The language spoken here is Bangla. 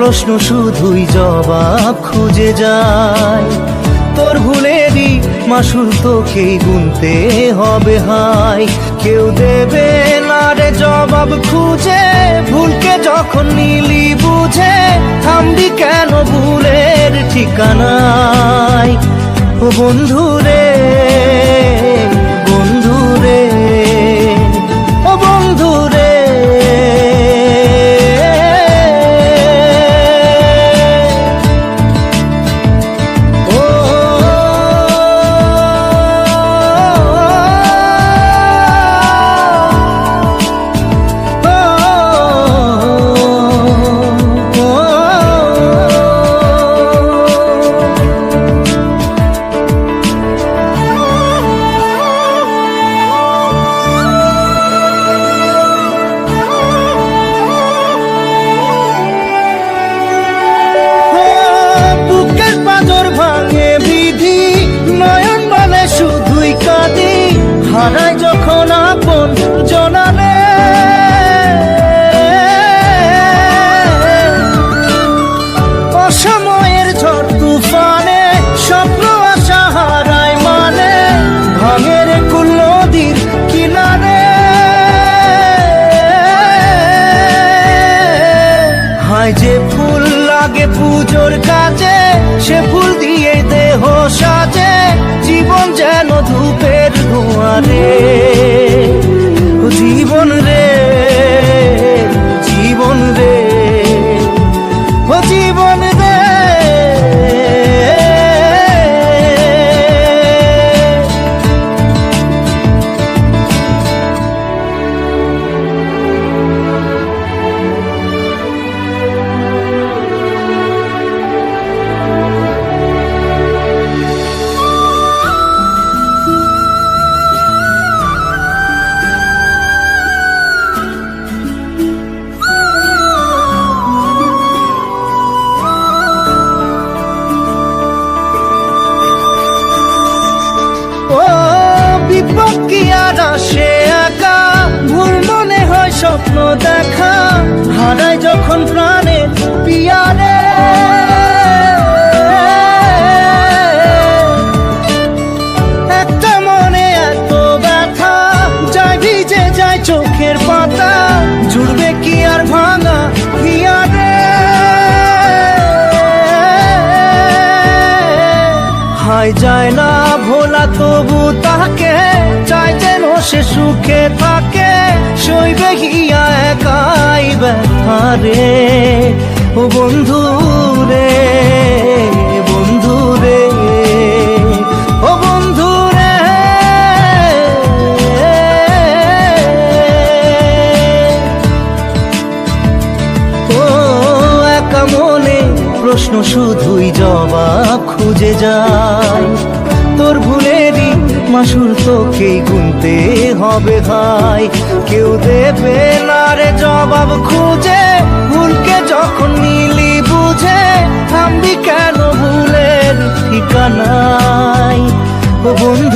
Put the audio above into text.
প্রশ্ন শুধুই জবাব খুঁজে যায়। তোর ভুলেরই মাসুল তোকেই গুনতে হবে হায়। কেউ দেবে না রে জবাব খুঁজে, ভুলকে যখন নিলি বুঝে থামবি কেন ভুলের ঠিকানায়। ও বন্ধু রে, বন্ধু রে, ও বন্ধু রে। হারাই যখন আপন জনারে, অসময়ের ঝড় তুফানে স্বপ্ন আশা হারায় মানে, ভাঙের কুল নদীর কিনারে। হায় যে ফুল লাগে পুজোর কাজে, সে ফুল দিয়ে দেহ সাজে, জীবন যেন ধূপের ধোঁয়ারে। ও জীবন রে, জীবন রে, ও জীবন রে। বিপদ কি আর আসে একা, ভুল মনে হয় স্বপ্ন দেখা, হারাই যখন প্রাণের পিয়ারে। একটা মনে এত ব্যথা, যায় ভিজে যায় চোখের পাতা, জুড়বে কি আর ভাঙা হিয়ারে। হায় যায় না ভোলা তবু তাকে, চাই যেন সে সুখে থাকে, সইবে হিয়া একাই ব্যথা রে। ও বন্ধু রে, বন্ধু রে, ও বন্ধু রে। ও একা মনে প্রশ্ন শুধুই জবাব খুঁজে যায়। তোর ভুলেরই মাসুল তোকেই গুনতে হবে ভাই। কেউ দেবে না রে জবাব খুঁজে, ভুলকে যখন নিলি বুঝে থামবি কেন ভুলের ঠিকানায়। ও বন্ধু